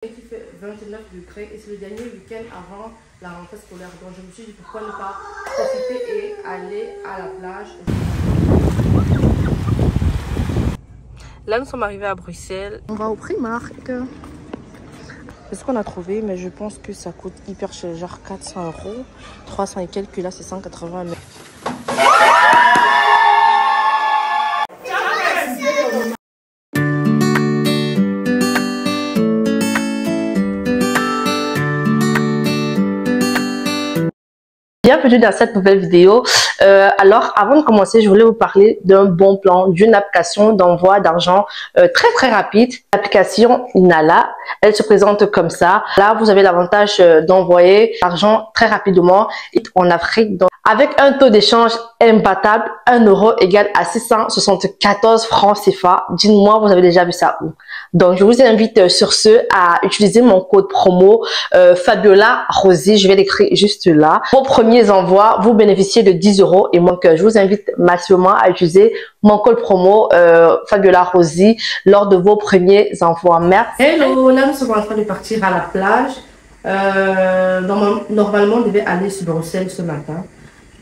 Qui fait 29 degrés et c'est le dernier week-end avant la rentrée scolaire. Donc je me suis dit pourquoi ne pas profiter et aller à la plage. Là nous sommes arrivés à Bruxelles. On va au Primark. C'est ce qu'on a trouvé, mais je pense que ça coûte hyper cher, genre 400 €, 300 et quelques, là c'est 180. Mais... Bienvenue dans cette nouvelle vidéo. Alors avant de commencer, je voulais vous parler d'un bon plan, d'une application d'envoi d'argent très rapide. L'application Nala, elle se présente comme ça. Là, vous avez l'avantage d'envoyer l'argent très rapidement en Afrique. Donc, avec un taux d'échange imbattable, 1 € égale à 674 francs CFA. Dites-moi, vous avez déjà vu ça où? Donc, je vous invite sur ce à utiliser mon code promo Fabiola Rosy. Je vais l'écrire juste là. Vos premiers envois, vous bénéficiez de 10 € et donc je vous invite massivement à utiliser mon code promo Fabiola Rosy lors de vos premiers envois. Merci. Hello, là nous sommes en train de partir à la plage. Normalement, on devait aller sur Bruxelles ce matin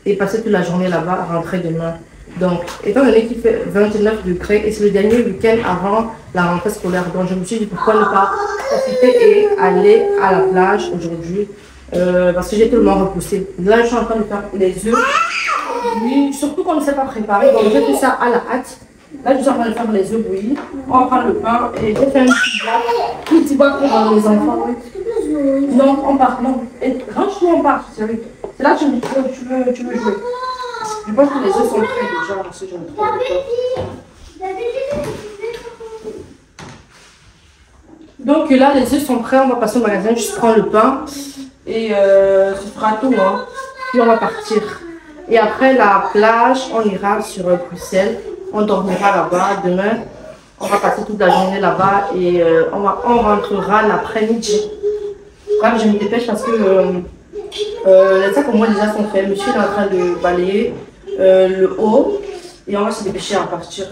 et passer toute la journée là-bas, rentrer demain. Donc, étant donné qu'il fait 29 degrés et c'est le dernier week-end avant la rentrée scolaire, donc je me suis dit pourquoi ne pas profiter et aller à la plage aujourd'hui parce que j'ai tellement repoussé. Là, je suis en train de faire les œufs. Oui, surtout qu'on ne s'est pas préparé, donc j'ai fait ça à la hâte. Là, je suis en train de faire les œufs bouillis. On va prendre le pain et j'ai fait un petit bois pour les enfants. Non, on part, non. Range-toi, on part, sérieux. C'est là que tu veux jouer. Je pense que les œufs sont prêts déjà, parce que je me trompe pas. Donc là, les œufs sont prêts, on va passer au magasin, je prends le pain et ce sera tout, hein. Puis on va partir. Et après la plage, on ira sur Bruxelles, on dormira là-bas. Demain, on va passer toute la journée là-bas et on rentrera l'après-midi. Bref, je me dépêche parce que les sacs au moins déjà sont faits. Monsieur est en train de balayer le haut et on va se dépêcher à partir.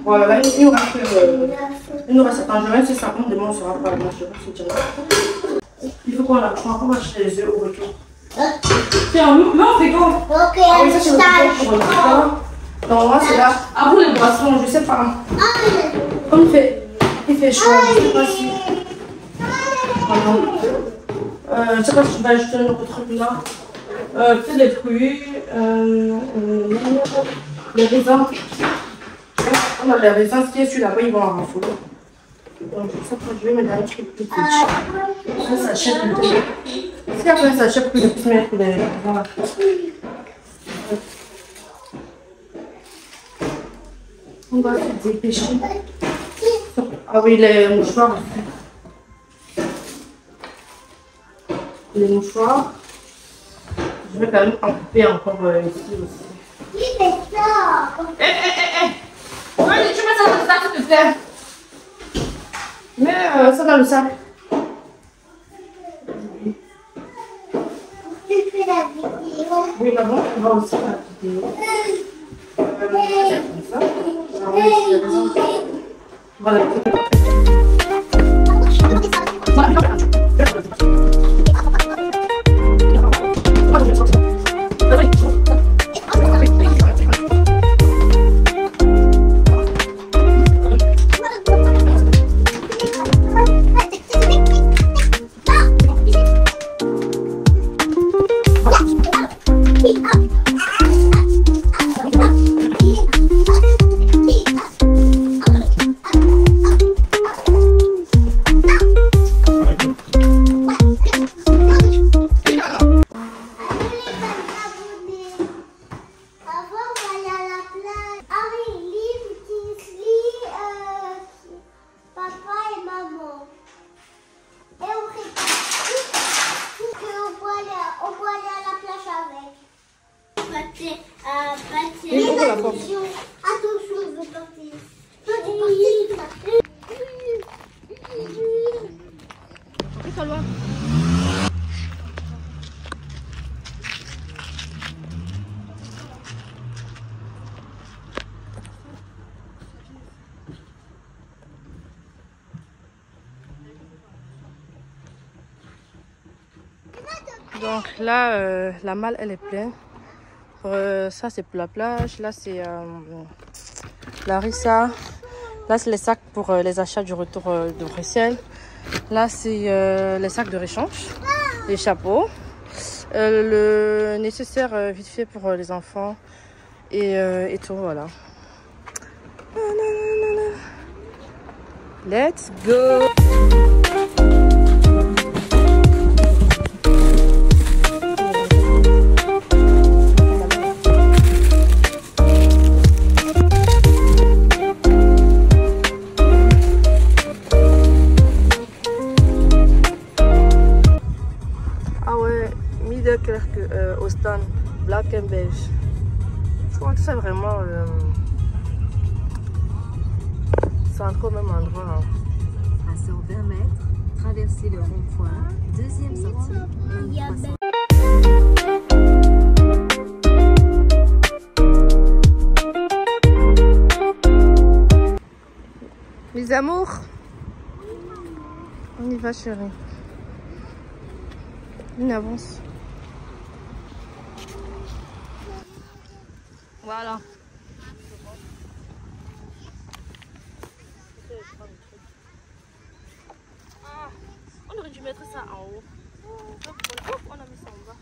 Voilà, là, il nous reste un jour, si ça compte, demain on sera pas là. Il faut qu'on va acheter les œufs au retour. Tiens, non, fais quoi? Ok, ah, oui, ça, c'est non, c'est là. Ah, vous les boissons, je sais pas. Comme il fait chaud, je sais pas si. Je sais pas si je vais ajouter un autre truc là. Peut-être les fruits, les raisins. On a les raisins, ce qui est sur là-bas, ils vont en raffoler. Donc, je sais pas, je vais mettre un truc plus petit. Ça sachet plus petit. Est-ce qu'il y a un sachet plus petit mettre les raisins? On va se dépêcher. Ah oui, les mouchoirs aussi. Les mouchoirs. Je vais quand même en couper encore ici aussi. Il fait ça. Ouais, tu mets ça dans le sac, s'il te plaît. Mets ça dans le sac. Oui, là-bas, on va aussi faire la vidéo. Comme ça. Voilà. Attention, je veux partir. Donc là, la malle elle est pleine. Ça c'est pour la plage. Là c'est Larissa. Là c'est les sacs pour les achats du retour de Bruxelles. Là c'est les sacs de réchange, les chapeaux, le nécessaire vite fait pour les enfants et tout, voilà. Let's go! Au stand black and beige. Je crois que c'est vraiment c'est encore au même endroit. À 120 mètres, traversez le rond-point, deuxième sortie et 300. Mes amours, on y va chérie. On avance. Voilà. Ah, on aurait dû mettre ça en haut. On a mis ça en bas.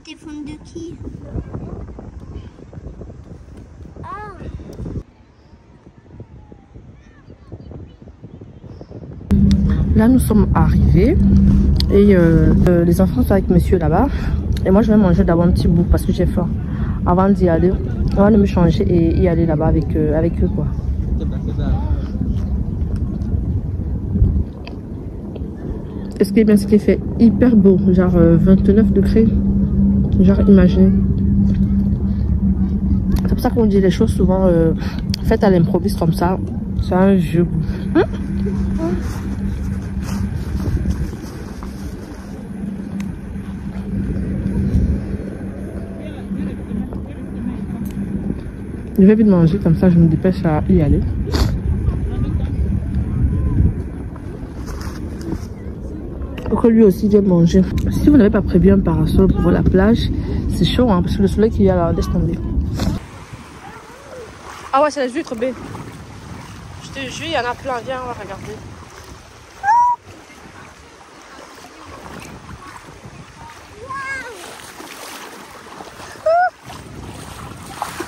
Téléphone de qui? Ah. Là nous sommes arrivés et les enfants sont avec monsieur là-bas et moi je vais manger d'abord un petit bout parce que j'ai faim avant d'y aller, avant de me changer et y aller là-bas avec eux quoi. Et ce qui est bien, c'est qu'il fait hyper beau, genre 29 degrés. Genre imaginez. C'est pour ça qu'on dit les choses souvent faites à l'improviste comme ça. C'est un vieux goût. Je vais vite manger comme ça, je me dépêche à y aller. Pour que lui aussi vienne manger. Si vous n'avez pas prévu un parasol pour la plage, c'est chaud hein, parce que le soleil qu'il y a là, laisse tomber. Ah ouais, c'est les huîtres B. Je te jure, il y en a plein. Viens, on va regarder.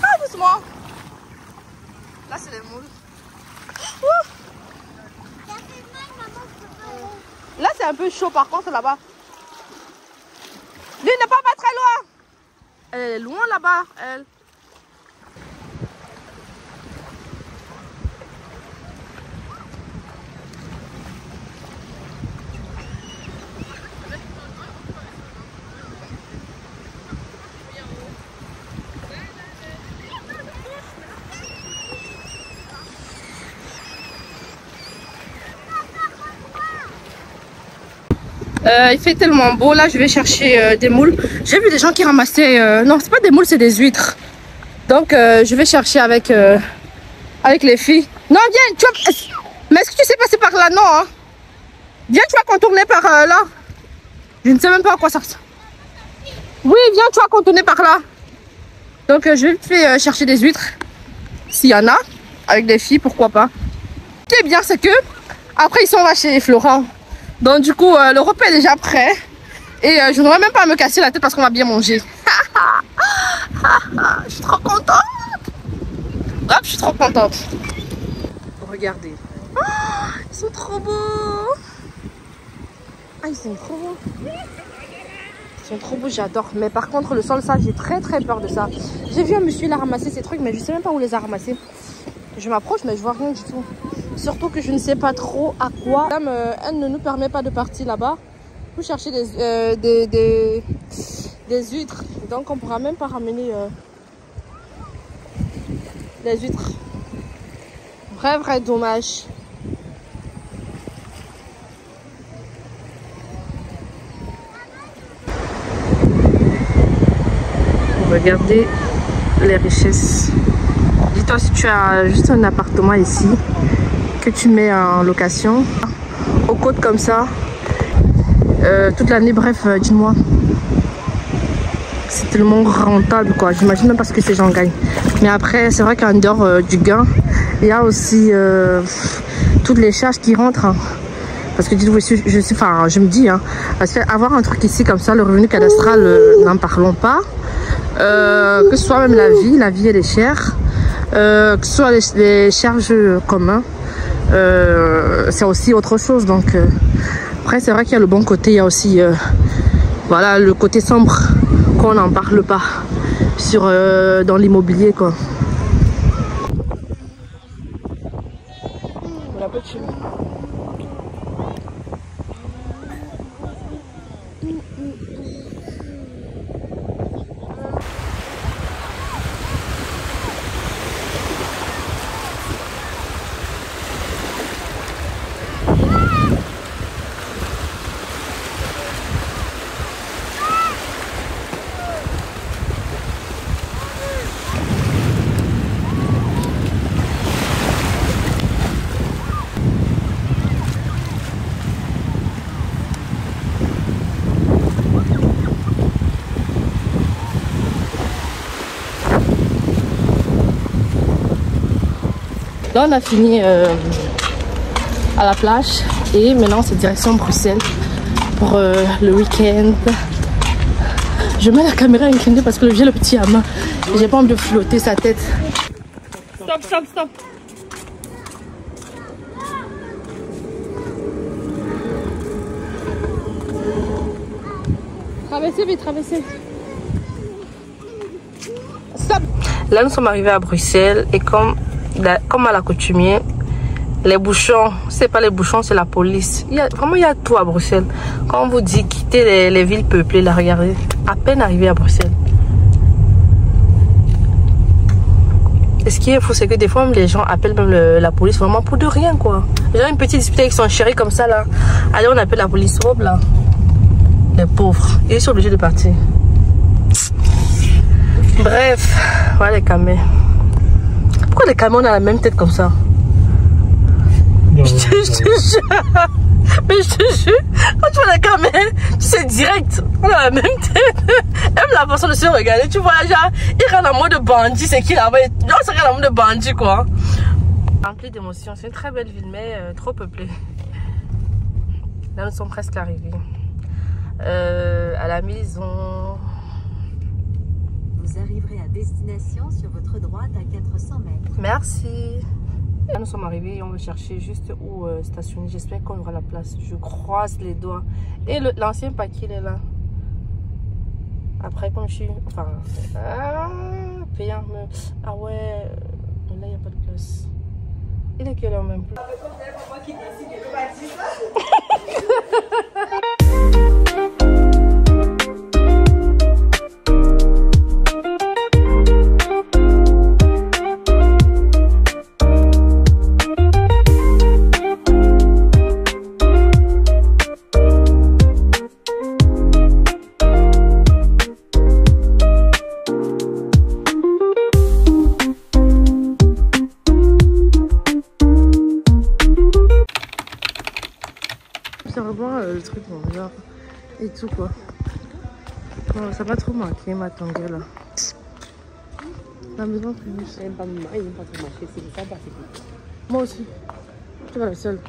Ah, doucement. Là, c'est les moules. Là, c'est un peu chaud par contre là-bas. Lui n'est pas très loin. Elle est loin là-bas, elle. Il fait tellement beau, là je vais chercher des moules. J'ai vu des gens qui ramassaient, non c'est pas des moules, c'est des huîtres. Donc je vais chercher avec les filles. Non viens, tu vas... Mais est-ce que tu sais passer par là? Non hein? Viens, tu vas contourner par là. Je ne sais même pas à quoi ça ressemble. Oui viens, tu vas contourner par là. Donc je vais te chercher des huîtres. S'il y en a, avec des filles, pourquoi pas. Ce qui est bien c'est que après ils sont là chez Florent. Donc du coup le repas est déjà prêt et je n'aurais même pas à me casser la tête parce qu'on va bien manger. Je suis trop contente. Hop, je suis trop contente. Regardez, Ils sont trop beaux. Ah, ils sont trop beaux. Ils sont trop beaux, j'adore. Mais par contre, le sol, ça, j'ai très peur de ça. J'ai vu un monsieur là ramasser ces trucs, mais je sais même pas où les a ramassés. Je m'approche, mais je vois rien du tout. Surtout que je ne sais pas trop à quoi. Madame, elle ne nous permet pas de partir là-bas pour chercher des huîtres. Donc, on pourra même pas ramener les huîtres. Vrai dommage. Regardez les richesses. Dis-toi, si tu as juste un appartement ici que tu mets en location aux côtes comme ça toute l'année, bref, dis-moi, c'est tellement rentable quoi. J'imagine même pas ce que ces gens gagnent. Mais après, c'est vrai qu'en dehors du gain, il y a aussi toutes les charges qui rentrent, hein. Parce que dites-vous, je me dis, hein, parce qu'avoir un truc ici comme ça, le revenu cadastral, n'en parlons pas. Que ce soit même la vie elle est chère, que ce soit les charges communs, c'est aussi autre chose. Donc après c'est vrai qu'il y a le bon côté, il y a aussi voilà le côté sombre qu'on n'en parle pas sur dans l'immobilier quoi. Voilà, petit. Là, on a fini à la plage et maintenant c'est direction Bruxelles pour le week-end. Je mets la caméra inclinée parce que j'ai le petit à main et j'ai pas envie de flotter sa tête. Stop. Traversez vite, traversez. Stop. Là, nous sommes arrivés à Bruxelles et comme à l'accoutumée, les bouchons, c'est pas les bouchons, c'est la police. Il y a tout à Bruxelles. Quand on vous dit quitter les villes peuplées, là, regardez, à peine arrivé à Bruxelles. Et ce qui est fou, c'est que des fois, même les gens appellent même la police vraiment pour de rien, quoi. J'ai une petite dispute avec son chéri comme ça, là. Allez, on appelle la police, hop là. Les pauvres, ils sont obligés de partir. Bref, voilà les camions. Pourquoi les camions ont la même tête comme ça? Je te jure. Mais je te jure, quand tu vois les camions, tu sais direct, on a la même tête. Même la façon de se regarder, tu vois, genre, il rentre en mode bandit, c'est qui là-bas? Genre, c'est en mode bandit, quoi. Rempli d'émotions, c'est une très belle ville, mais trop peuplée. Là, nous sommes presque arrivés. À la maison. Vous arriverez à destination sur votre droite à 400 mètres. Merci. Là, nous sommes arrivés et on veut chercher juste où stationner. J'espère qu'on aura la place. Je croise les doigts. Et l'ancien paquet, il est là. Après, comme je suis... Enfin... payant. Mais, ah ouais... Là, il n'y a pas de place. Il est quelle heure même plus? Le truc bon, genre et tout quoi. Bon, ça va trop marqué ma tongue là. La maison plus riche. Il n'aime pas trop marcher, c'est ça parce que... Moi aussi. Tu es pas la seule.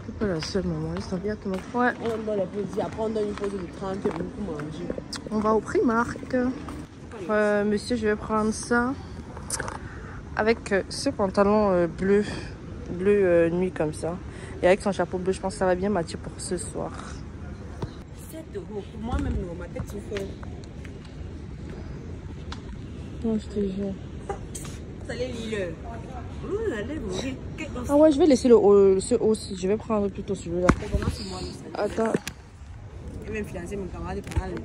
Tu es pas la seule maman. Laisse tomber à tout le monde. Ouais. On donne la pause. Après on donne une pause de 30 minutes pour manger. On va au Primark. Monsieur, je vais prendre ça avec ce pantalon bleu bleu nuit comme ça. Et avec son chapeau bleu, je pense que ça va bien matcher pour ce soir. 7 €. Pour moi, même, ma tête souffre. Non, je te jure. Ça les lire. Ah ouais, je vais laisser le haut, ce haut. Je vais prendre plutôt celui-là. Attends. Je vais me financer mon camarade de parler.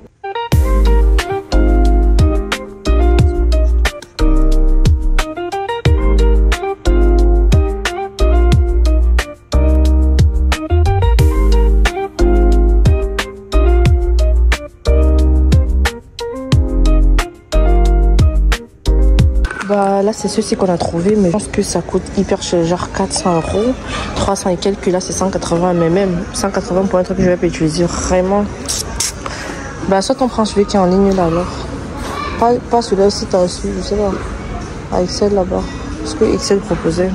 Bah là c'est ceci qu'on a trouvé, mais je pense que ça coûte hyper cher, genre 400 €, 300 et quelques, là c'est 180, mais même 180 pour un truc que je vais pas utiliser vraiment. Bah soit on prend celui qui est en ligne là alors. Pas celui-là aussi, t'as reçu, je sais pas. À Excel là-bas. Ce que Excel proposait.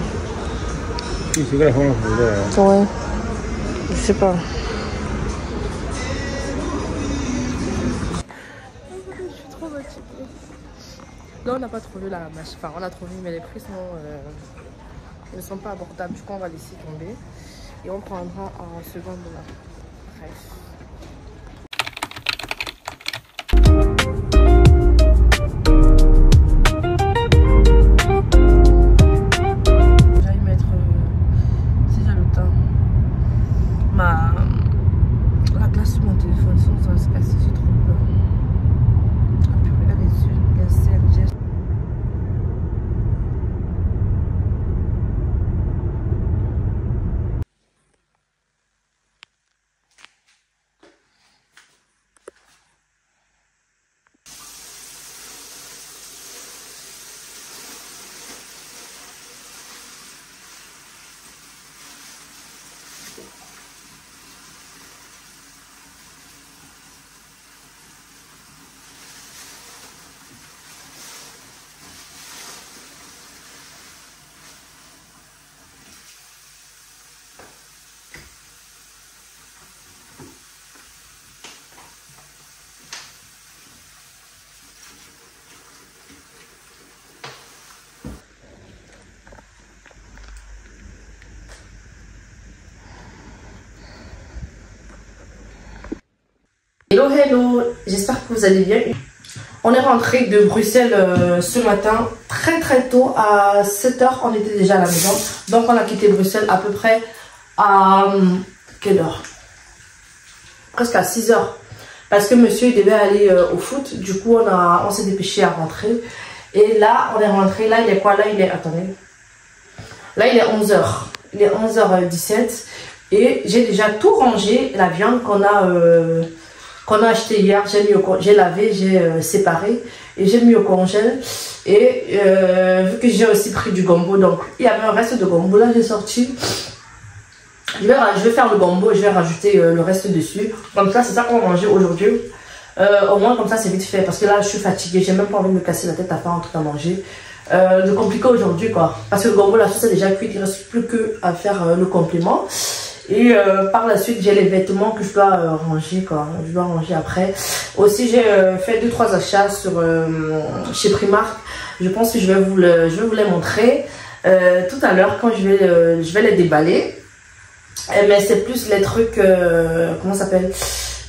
Oui, c'est vrai, ouais. Je sais pas. Là, on n'a pas trouvé la machine. Enfin, on a trouvé, mais les prix ne sont pas abordables. Du coup, on va laisser tomber. Et on prendra en seconde là. Bref. J'allais mettre, si j'ai le temps, la glace sur mon téléphone. Sinon, ça va se casser. J'ai trop peur. Hello, hello, j'espère que vous allez bien. On est rentré de Bruxelles ce matin très tôt, à 7 h, on était déjà à la maison. Donc on a quitté Bruxelles à peu près à quelle heure? Presque à 6 h. Parce que monsieur devait aller au foot, du coup on s'est dépêché à rentrer. Et là on est rentré, là il est quoi? Là il est, attendez, là il est 11 h. Il est 11 h 17 et j'ai déjà tout rangé, la viande qu'on a acheté hier, j'ai lavé, j'ai séparé et j'ai mis au congèle. Et vu que j'ai aussi pris du gombo, donc il y avait un reste de gombo, là j'ai sorti. Je vais faire le gombo et je vais rajouter le reste dessus. Comme ça, c'est ça qu'on va manger aujourd'hui. Au moins comme ça c'est vite fait, parce que là je suis fatiguée, j'ai même pas envie de me casser la tête à faire un truc à manger. De compliqué aujourd'hui quoi, parce que le gombo, la sauce est déjà cuite, il ne reste plus que à faire le complément. Et par la suite j'ai les vêtements que je dois ranger quoi, je dois ranger après. Aussi j'ai fait 2-3 achats chez Primark. Je pense que je vais vous les montrer tout à l'heure quand je vais les déballer. Mais c'est plus les trucs comment ça s'appelle,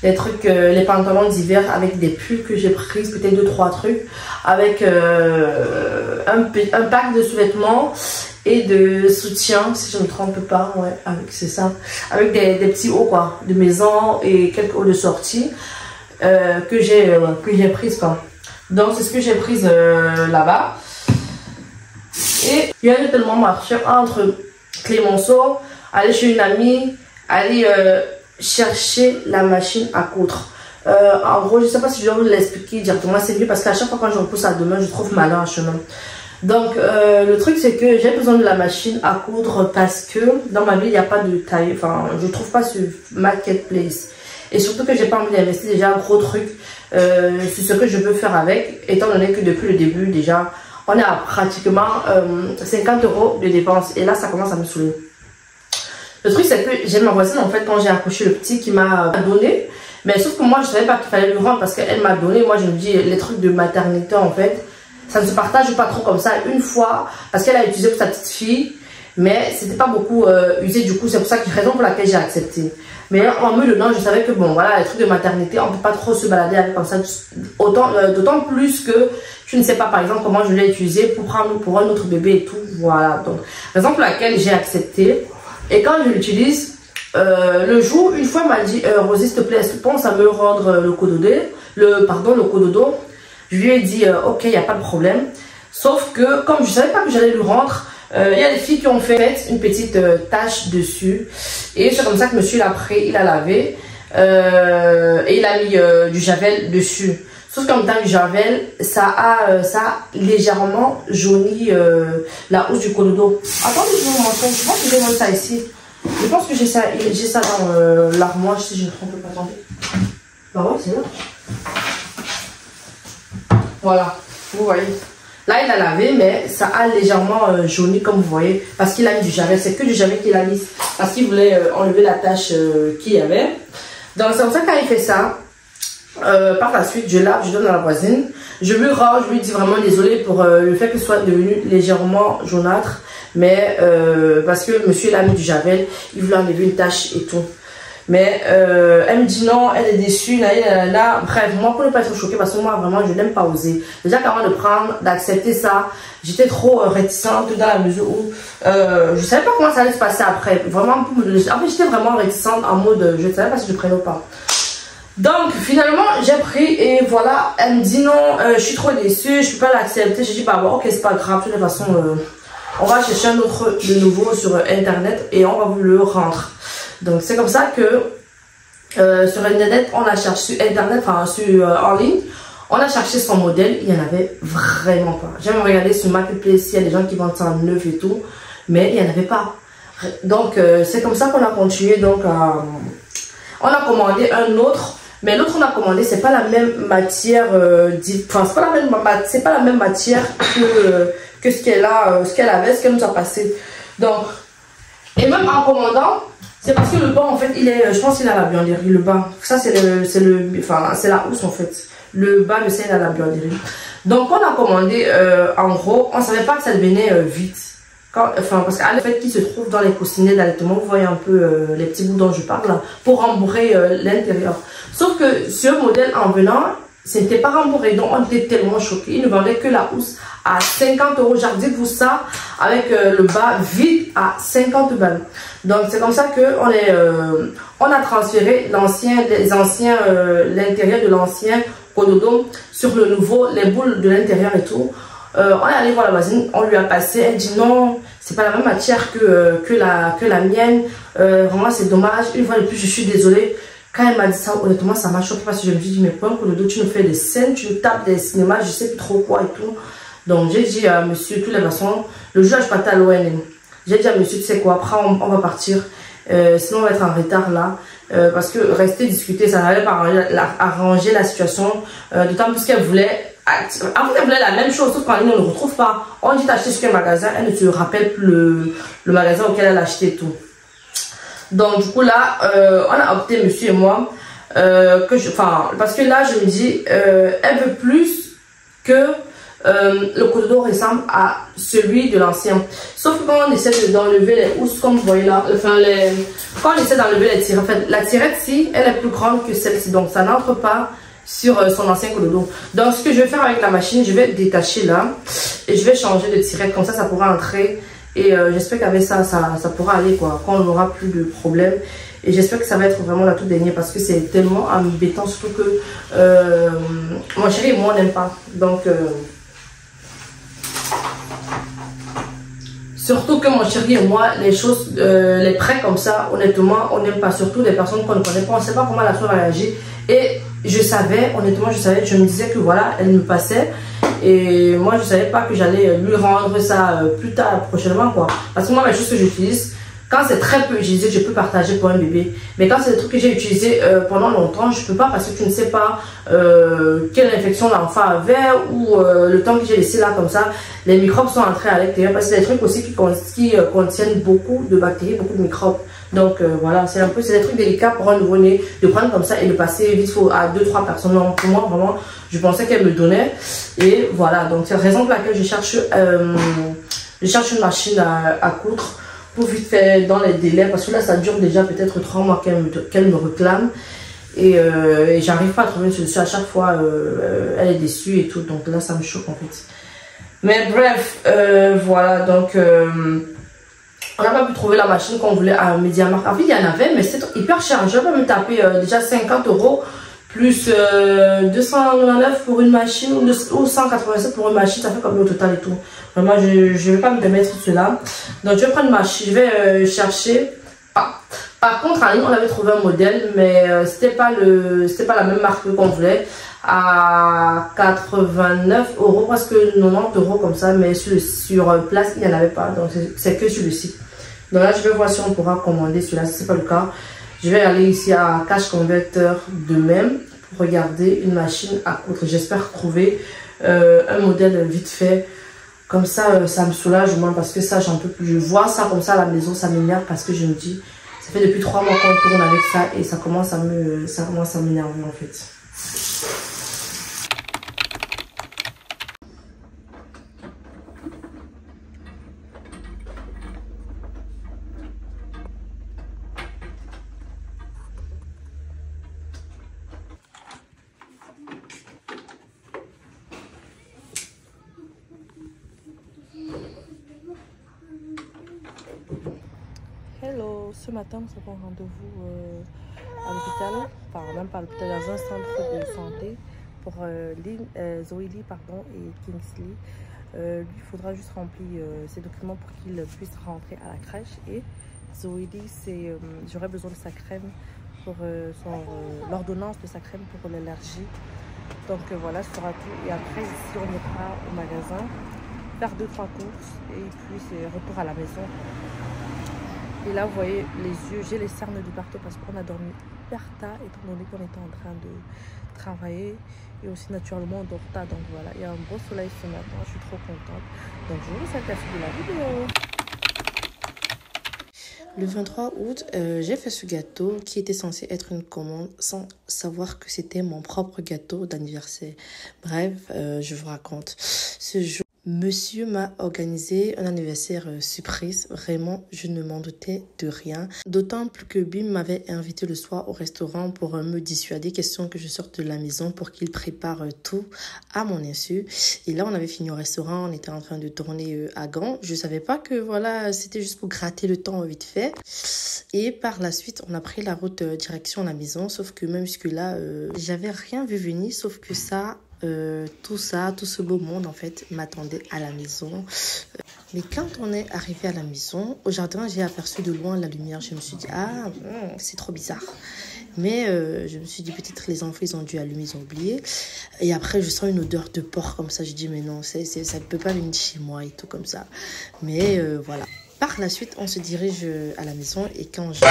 les trucs, les pantalons d'hiver avec des pulls que j'ai pris, peut-être 2-3 trucs, avec un pack de sous-vêtements et de soutien, si je ne me trompe pas, ouais, c'est ça, avec des petits hauts quoi, de maison et quelques hauts de sortie que j'ai prise quoi. Donc c'est ce que j'ai prise là-bas. Et il y a tellement marché entre Clémenceau, aller chez une amie, aller chercher la machine à coudre. En gros, je sais pas si je dois vous l'expliquer directement, c'est mieux parce qu'à chaque fois quand je repousse à demain, je trouve malin en chemin. Donc le truc c'est que j'ai besoin de la machine à coudre parce que dans ma vie il n'y a pas de taille, enfin je trouve pas sur Marketplace. Et surtout que j'ai pas envie d'investir déjà un gros truc sur ce que je veux faire avec, étant donné que depuis le début déjà on est à pratiquement 50 € de dépenses et là ça commence à me saouler. Le truc c'est que j'ai ma voisine en fait quand j'ai accouché le petit qui m'a donné, mais sauf que moi je savais pas qu'il fallait lui rendre parce qu'elle m'a donné. Moi je me dis les trucs de maternité en fait ça ne se partage pas trop comme ça une fois parce qu'elle a utilisé pour sa petite fille mais c'était pas beaucoup usé, du coup c'est pour ça que raison pour laquelle j'ai accepté. Mais en me donnant, je savais que bon voilà, les trucs de maternité, on peut pas trop se balader avec comme ça, d'autant plus que tu ne sais pas par exemple comment je l'ai utilisé pour prendre pour un autre bébé et tout, voilà. Donc raison pour laquelle j'ai accepté. Et quand je l'utilise, le jour, une fois, elle m'a dit Rosie, s'il te plaît, est-ce que tu penses à me rendre le cododo, le cododo? Je lui ai dit ok, il n'y a pas de problème. Sauf que comme je savais pas que j'allais lui rendre, il y a des filles qui ont fait une petite tache dessus. Et c'est comme ça que monsieur l'a pris, il a lavé et il a mis du javel dessus. Sauf qu'en même temps, du javel, ça a légèrement jauni la housse du cododo. Attendez, je vais vous montrer. Je pense que j'ai ça ici. Je pense que j'ai ça dans l'armoire, si je ne me trompe pas. Attendez. Bah ouais, c'est là. Voilà, vous voyez. Là, il a lavé, mais ça a légèrement jauni, comme vous voyez, parce qu'il a mis du javel. C'est que du javel qu'il a mis, parce qu'il voulait enlever la tache qu'il y avait. Donc, c'est comme ça, quand il fait ça, par la suite, je lave, je donne à la voisine. Je lui rends, je lui dis vraiment désolé pour le fait que ce soit devenu légèrement jaunâtre. Mais parce que monsieur il a mis du javel, il voulait enlever une tache et tout. Mais elle me dit non, elle est déçue, là. Bref, moi pour ne pas être choquée, parce que moi vraiment je n'aime pas oser. Déjà qu'avant de prendre, d'accepter ça, j'étais trop réticente dans la mesure où je savais pas comment ça allait se passer après. Vraiment, en fait j'étais vraiment réticente en mode je ne savais pas si je prenais ou pas. Donc finalement j'ai pris et voilà, elle me dit non, je suis trop déçue, je peux pas l'accepter. J'ai dit bah bon, ok, c'est pas grave, de toute façon on va chercher un autre de nouveau sur internet et on va vous le rendre. Donc c'est comme ça que sur internet on a cherché sur internet, enfin en ligne, on a cherché son modèle, il n'y en avait vraiment pas. J'ai même regardé sur Marketplace, il y a des gens qui vendent ça en neuf et tout, mais il n'y en avait pas. Donc c'est comme ça qu'on a continué. Donc on a commandé un autre, mais l'autre on a commandé, c'est pas la même matière, enfin c'est pas la même matière que ce qu'elle avait, ce qu'elle nous a passé. Donc, et même en commandant, c'est parce que le bas en fait, il est, je pense qu'il a la buanderie, le bas. Ça c'est la housse en fait. Le bas, le sein, il a la buanderie. Donc on a commandé, en gros, on savait pas que ça devenait vite. Parce qu'à fait qui se trouve dans les coussinets d'allaitement, vous voyez un peu les petits bouts dont je parle là, pour rembourrer l'intérieur. Sauf que ce modèle en venant, ce n'était pas remboursé, donc on était tellement choqués. Ils ne vendaient que la housse à 50 €. Genre, dites-vous ça, avec le bas vide à 50 balles. Donc c'est comme ça que on a transféré l'intérieur de l'ancien cododo sur le nouveau, les boules de l'intérieur et tout. On est allé voir la voisine, on lui a passé, elle dit non, c'est pas la même matière que la mienne, vraiment c'est dommage. Une fois de plus, je suis désolée. Quand elle m'a dit ça, honnêtement, ça m'a choqué parce que je me suis dit, mais pourquoi que le dos, tu me fais des scènes, tu me tapes des cinémas, je sais plus trop quoi et tout. Donc j'ai dit à monsieur, de toutes les façons, le jour où je partais à l'ONM, j'ai dit à monsieur, tu sais quoi, après on va partir, sinon on va être en retard là, parce que rester discuter, ça n'allait pas arranger la situation, d'autant plus qu'elle voulait. En fait, elle voulait la même chose, sauf qu'en ligne, on ne le retrouve pas. On dit d'acheter sur un magasin, elle ne se rappelle plus le magasin auquel elle a acheté tout. Donc, du coup, là, on a opté, monsieur et moi, parce que là, je me dis, elle veut plus que le cododo ressemble à celui de l'ancien. Sauf que quand on essaie d'enlever les housses, comme vous voyez là, quand on essaie d'enlever les tirettes, en fait, la tirette-ci, elle est plus grande que celle-ci, donc ça n'entre pas sur son ancien cododo. Donc ce que je vais faire avec la machine, je vais détacher là et je vais changer de tirette, comme ça pourra entrer. Et j'espère qu'avec ça pourra aller quoi, quand on n'aura plus de problème. Et j'espère que ça va être vraiment la toute dernière parce que c'est tellement embêtant, surtout que mon chéri et moi on n'aime pas. Donc surtout que mon chéri et moi, les choses, les prêts comme ça, honnêtement, on n'aime pas. Surtout des personnes qu'on ne connaît pas, on ne sait pas comment la chose va réagir. Et je savais, honnêtement, je me disais que voilà, elle me passait. Et moi, je ne savais pas que j'allais lui rendre ça plus tard, prochainement, quoi. Parce que moi, les choses que j'utilise, quand c'est très peu utilisé, je peux partager pour un bébé. Mais quand c'est des trucs que j'ai utilisés pendant longtemps, je ne peux pas parce que tu ne sais pas quelle infection l'enfant avait ou le temps que j'ai laissé là comme ça, les microbes sont entrés à l'intérieur. Parce que c'est des trucs aussi qui contiennent beaucoup de bactéries, beaucoup de microbes. Donc voilà, c'est des trucs délicats pour un nouveau-né de prendre comme ça et de passer vite à 2-3 personnes. Non, pour moi, vraiment, je pensais qu'elle me donnait. Et voilà, donc c'est la raison pour laquelle je cherche une machine à coudre. pour vite faire dans les délais, parce que là ça dure déjà peut-être 3 mois qu'elle me réclame. Et j'arrive pas à trouver une solution. À chaque fois, elle est déçue et tout. Donc là, ça me choque en fait. Mais bref, voilà. Donc, on n'a pas pu trouver la machine qu'on voulait à MediaMarkt. En fait, il y en avait, mais c'est hyper cher. Je vais pas me taper déjà 50 € plus 299 pour une machine ou 187 pour une machine. Ça fait comme au total et tout. Vraiment, je vais pas me permettre cela. Donc, je vais prendre une machine. Je vais chercher. Par contre, en ligne, on avait trouvé un modèle, mais c'était pas la même marque qu'on voulait, à 89 €, presque 90 € comme ça, mais sur place, il n'y en avait pas, donc c'est que sur le site. Donc là, je vais voir si on pourra commander celui-là. Si ce n'est pas le cas, je vais aller ici à Cash Converter de même pour regarder une machine à coudre. J'espère trouver un modèle vite fait. Comme ça, ça me soulage au moins, parce que ça, j'en peux plus. Je vois ça comme ça à la maison, ça m'énerve, parce que je me dis, ça fait depuis 3 mois qu'on tourne avec ça et ça commence à m'énerver en fait. Hello, ce matin nous avons rendez-vous à l'hôpital, enfin même pas à l'hôpital, dans un centre de santé pour Zoélie et Kingsley. Lui, il faudra juste remplir ses documents pour qu'il puisse rentrer à la crèche. Et Zoélie, j'aurais besoin de sa crème pour l'ordonnance de sa crème pour l'allergie. Donc voilà, ce sera tout. Et après, ici, on ira au magasin faire 2-3 courses et puis c'est retour à la maison. Et là, vous voyez les yeux, j'ai les cernes de partout parce qu'on a dormi hyper tard étant donné qu'on était en train de travailler. Et aussi, naturellement, on dort tard. Donc voilà, il y a un beau soleil ce matin. Je suis trop contente. Donc, je vous laisse avec la suite de la vidéo. Le 23 août, j'ai fait ce gâteau qui était censé être une commande sans savoir que c'était mon propre gâteau d'anniversaire. Bref, je vous raconte. Ce jour, monsieur m'a organisé un anniversaire surprise. Vraiment, je ne m'en doutais de rien. D'autant plus que Bim m'avait invité le soir au restaurant pour me dissuader, question que je sorte de la maison pour qu'il prépare tout à mon insu. Et là, on avait fini au restaurant, on était en train de tourner à Gand. Je savais pas que voilà, c'était juste pour gratter le temps vite fait. Et par la suite, on a pris la route direction la maison. Sauf que même jusque-là, j'avais rien vu venir, sauf que ça... tout ce beau monde en fait m'attendait à la maison. Mais quand on est arrivé à la maison, au jardin, j'ai aperçu de loin la lumière. Je me suis dit, ah, c'est trop bizarre. Mais je me suis dit, peut-être les enfants, ils ont dû allumer, ils ont oublié. Et après, je sens une odeur de porc comme ça. Je dis, mais non, ça ne peut pas venir chez moi et tout comme ça. Mais voilà. Par la suite, on se dirige à la maison et quand je...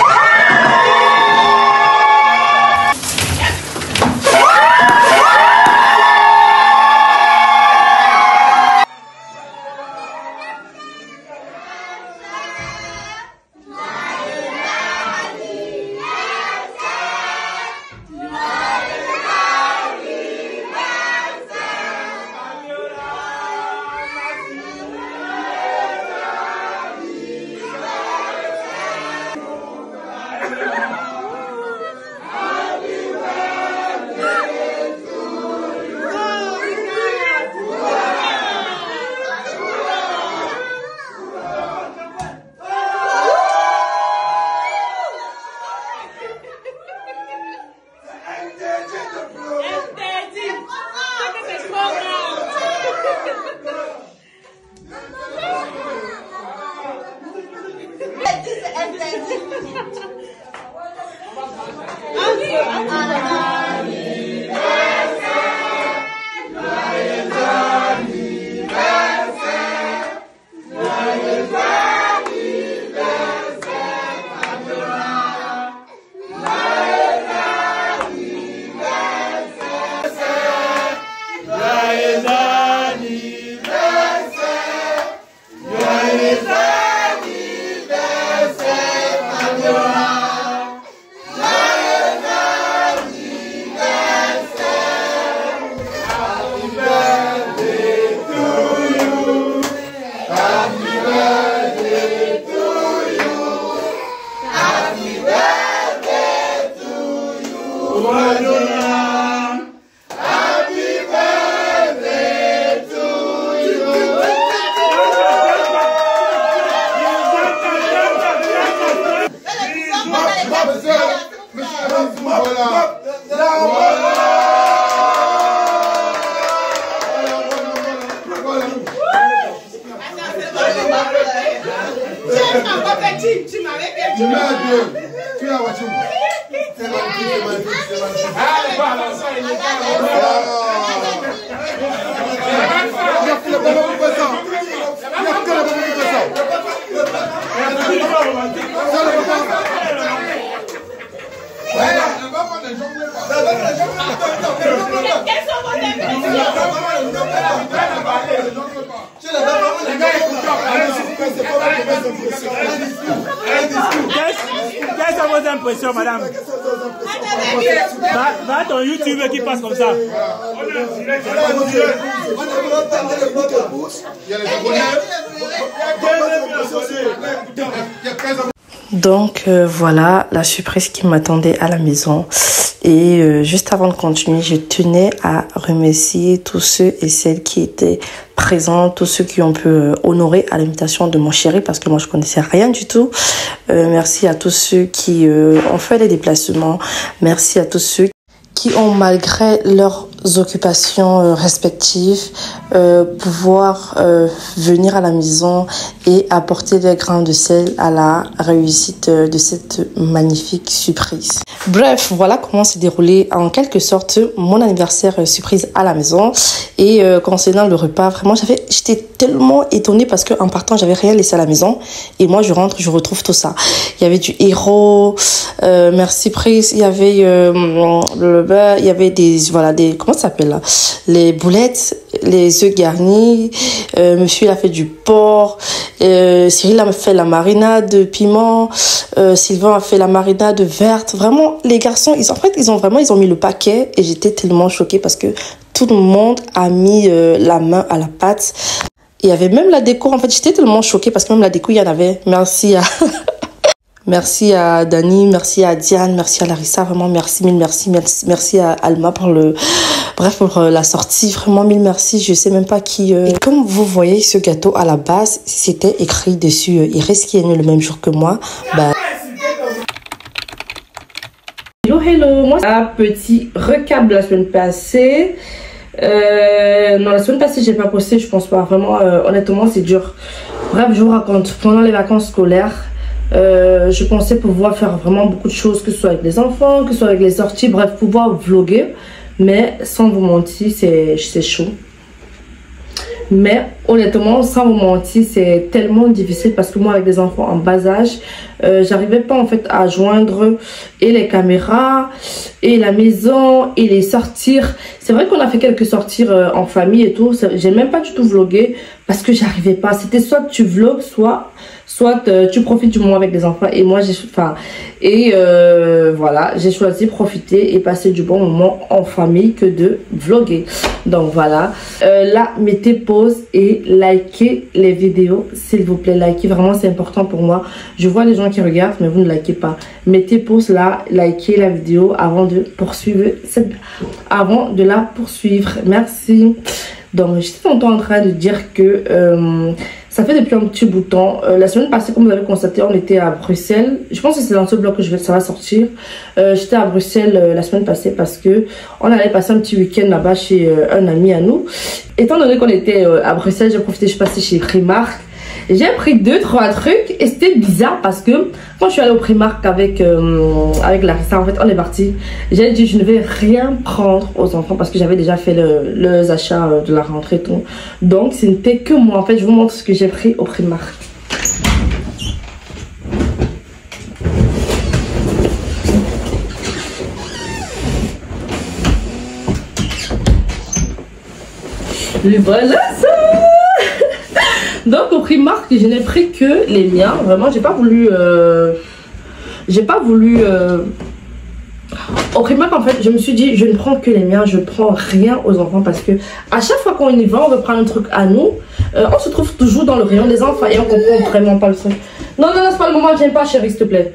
Quelles sont vos impressions, madame? Va ton YouTube qui passe comme ça. Donc voilà la surprise qui m'attendait à la maison. Et juste avant de continuer, je tenais à remercier tous ceux et celles qui étaient présents, tous ceux qui ont pu honorer à l'invitation de mon chéri, parce que moi je connaissais rien du tout. Merci à tous ceux qui ont fait les déplacements. Merci à tous ceux qui ont, malgré leurs occupations respectives, pouvoir venir à la maison et apporter des grains de sel à la réussite de cette magnifique surprise. Bref, voilà comment s'est déroulé en quelque sorte mon anniversaire surprise à la maison. Et concernant le repas, vraiment j'étais tellement étonnée parce qu'en partant j'avais rien laissé à la maison et moi je rentre, je retrouve tout ça. Il y avait du héros, merci Prise, il y avait le beurre, il y avait des comment ça s'appelle là, les boulettes, les œufs garnis, monsieur il a fait du porc, Cyril a fait la marinade de piment, Sylvain a fait la marinade verte. Vraiment les garçons ils ont mis le paquet et j'étais tellement choquée parce que tout le monde a mis la main à la pâte. Il y avait même la déco. En fait, j'étais tellement choquée parce que même la déco, il y en avait. Merci à merci à Dani, merci à Diane, merci à Larissa. Vraiment, merci, mille merci. Merci à Alma pour pour la sortie. Vraiment, mille merci. Je sais même pas qui. Et comme vous voyez, ce gâteau à la base, c'était écrit dessus Iris qui est né le même jour que moi. Hello, moi c'est un petit recap de la semaine passée. Non, la semaine passée j'ai pas posté, je pense pas, vraiment honnêtement c'est dur. Bref, je vous raconte, pendant les vacances scolaires je pensais pouvoir faire vraiment beaucoup de choses, que ce soit avec les enfants, que ce soit avec les sorties, bref, pouvoir vlogger, mais sans vous mentir c'est chaud. Mais honnêtement, sans vous mentir, c'est tellement difficile parce que moi avec des enfants en bas âge, j'arrivais pas en fait à joindre et les caméras et la maison et les sortir. C'est vrai qu'on a fait quelques sorties en famille et tout. J'ai même pas du tout vlogué parce que j'arrivais pas. C'était soit tu vlogs, soit tu profites du moment avec les enfants. Et moi voilà, j'ai choisi profiter et passer du bon moment en famille que de vlogger. Donc voilà, là mettez pause et likez les vidéos s'il vous plaît. Likez, vraiment c'est important pour moi. Je vois les gens qui regardent mais vous ne likez pas. Mettez pause là, likez la vidéo avant de la poursuivre. Merci. Donc j'étais en train de dire que ça fait depuis un petit bout de temps. La semaine passée, comme vous avez constaté, on était à Bruxelles. Je pense que c'est dans ce blog que ça va sortir. J'étais à Bruxelles la semaine passée parce que on allait passer un petit week-end là-bas chez un ami à nous. Étant donné qu'on était à Bruxelles, j'ai profité, je suis passée chez Primark. J'ai pris 2-3 trucs et c'était bizarre parce que quand je suis allée au Primark avec Larissa, en fait on est parti. J'ai dit je ne vais rien prendre aux enfants parce que j'avais déjà fait les achats de la rentrée et tout. Donc ce n'était que moi. En fait je vous montre ce que j'ai pris au Primark. Et voilà ça. Donc au Primark, je n'ai pris que les miens. Vraiment, j'ai pas voulu au Primark, en fait, je me suis dit, je ne prends que les miens, je prends rien aux enfants parce que à chaque fois qu'on y va, on veut prendre un truc à nous. On se trouve toujours dans le rayon des enfants et on comprend vraiment pas le truc. Non, non, non, c'est pas le moment, viens pas, chérie, s'il te plaît.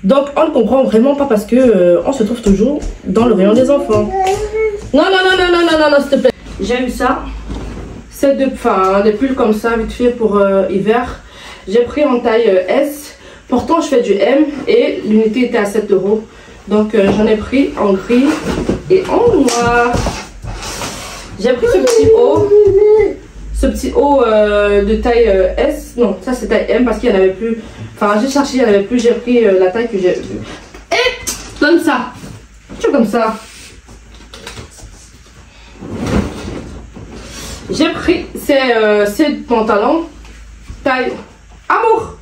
Donc on ne comprend vraiment pas parce que on se trouve toujours dans le rayon des enfants. Non, s'il te plaît. J'ai eu ça. C'est des pulls comme ça, vite fait pour hiver. J'ai pris en taille S. Pourtant, je fais du M et l'unité était à 7 €. Donc, j'en ai pris en gris et en noir. J'ai pris ce petit haut. Ce petit haut de taille S. Non, ça c'est taille M parce qu'il n'y en avait plus. Enfin, j'ai cherché, il n'y en avait plus. J'ai pris la taille que j'ai vue. Et donne ça. Tu comme ça. J'ai pris ces pantalons taille amour.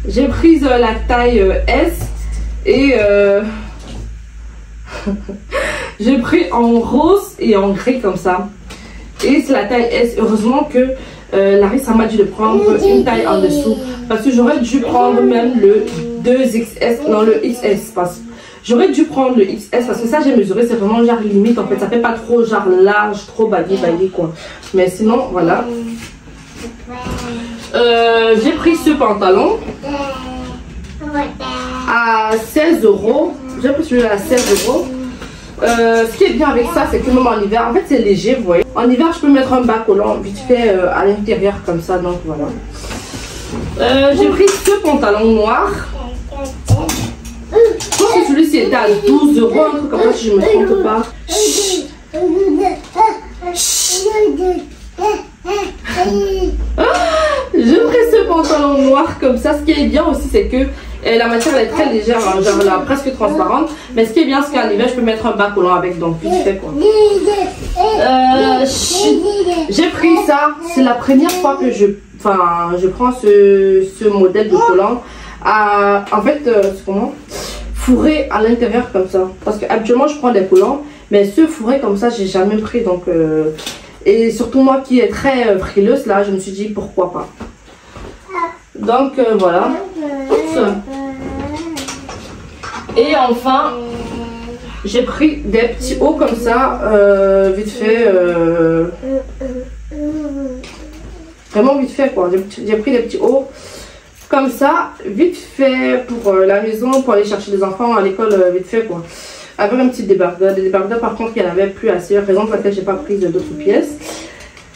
J'ai pris la taille S et j'ai pris en rose et en gris comme ça. Et c'est la taille S. Heureusement que Larissa m'a dit de prendre une taille en dessous parce que j'aurais dû prendre même le 2XS, non le XS parce que j'aurais dû prendre le XS parce que ça j'ai mesuré, c'est vraiment genre limite en fait, ça fait pas trop genre large, trop baggy quoi. Mais sinon voilà. J'ai pris ce pantalon à 16 €. J'ai pris celui-là à 16 €. Ce qui est bien avec ça, c'est que même en hiver, en fait c'est léger, vous voyez. En hiver, je peux mettre un bas collant vite fait à l'intérieur comme ça, donc voilà. J'ai pris ce pantalon noir. Je pense que celui-ci était à 12 €, un truc comme ça si je ne me trompe pas. J'ai pris ce pantalon noir comme ça. Ce qui est bien aussi, c'est que la matière elle est très légère, hein, genre là, presque transparente. Mais ce qui est bien, c'est qu'en hiver, je peux mettre un bas collant avec, donc vite fait quoi. J'ai pris ça. C'est la première fois que je prends ce modèle de collant. En fait, c'est comment? Fourré à l'intérieur comme ça. Parce que habituellement, je prends des collants, mais ce fourré comme ça, j'ai jamais pris. Donc, et surtout moi qui est très frileuse, là, je me suis dit pourquoi pas. Donc voilà. Et enfin, j'ai pris des petits hauts comme ça, vite fait. Vraiment vite fait quoi. J'ai pris des petits hauts comme ça, vite fait pour la maison, pour aller chercher les enfants à l'école, vite fait quoi. Avec un petit débardeur. Des débardeurs par contre, il n'y en avait plus assez, raison pour laquelle j'ai pas pris d'autres pièces.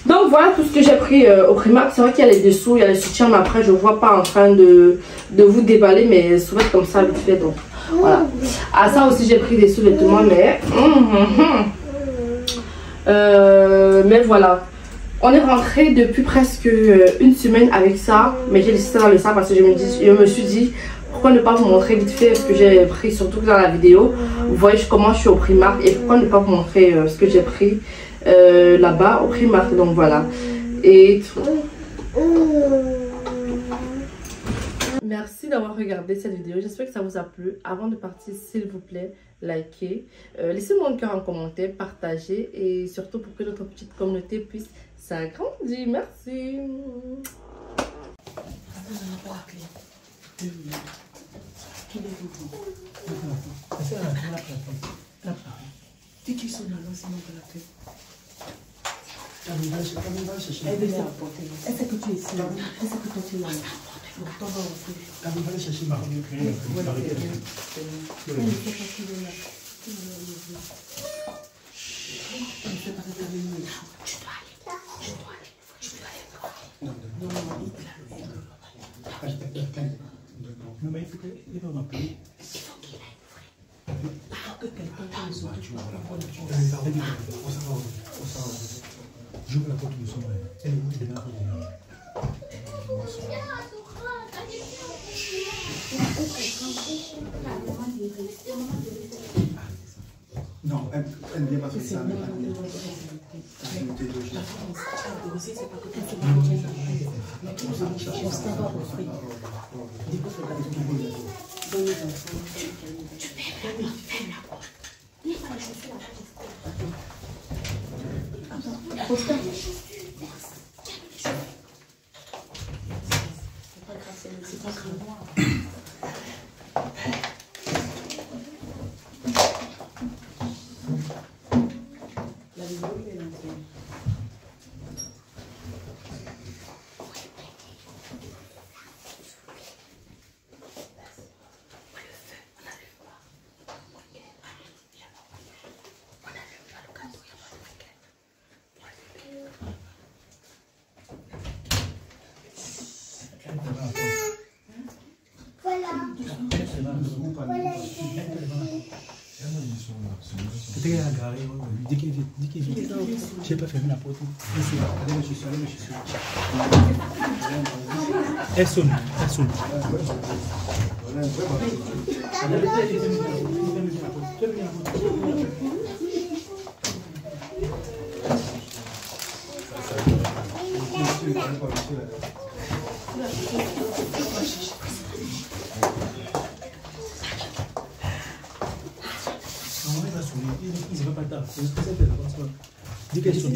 Donc voilà tout ce que j'ai pris au Primark. C'est vrai qu'il y a les dessous, il y a les soutiens, mais après je vois pas en train de vous déballer mes sous-vêtements comme ça vite fait. Donc voilà. À ça aussi j'ai pris des sous-vêtements, mais voilà. On est rentré depuis presque une semaine avec ça, mais j'ai laissé ça dans le sac parce que je me suis dit pourquoi ne pas vous montrer vite fait ce que j'ai pris, surtout dans la vidéo. Vous voyez comment je suis au Primark et pourquoi ne pas vous montrer ce que j'ai pris là-bas au Primark. Donc voilà. Et merci d'avoir regardé cette vidéo. J'espère que ça vous a plu. Avant de partir, s'il vous plaît, likez, laissez-moi un cœur en commentaire, partagez et surtout pour que notre petite communauté puisse s'agrandir. Merci. Est-ce que tu es ici? Est-ce que toi tu es là? Non, mais il faut qu'il va m'appeler. J'ouvre la porte de son rêve. Elle est où? Elle est là. Non, elle ne vient pas faire ça. C'est pas grave. La vidéo est lancée. Dès qu'elle a garé, dès qu'elle vient, je n'ai pas fermé la porte. Elle sonne, elle sonne. Il ne va pas tard. Dis qu'elle sonne.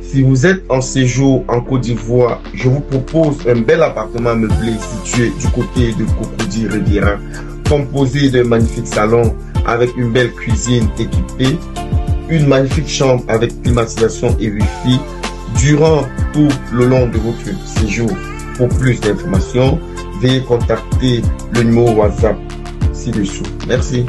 Si vous êtes en séjour en Côte d'Ivoire, je vous propose un bel appartement meublé situé du côté de Cocody Riviera, composé d'un magnifique salon avec une belle cuisine équipée, une magnifique chambre avec climatisation et wifi durant tout le long de votre séjour. Pour plus d'informations, veuillez contacter le numéro WhatsApp ci-dessous. Merci.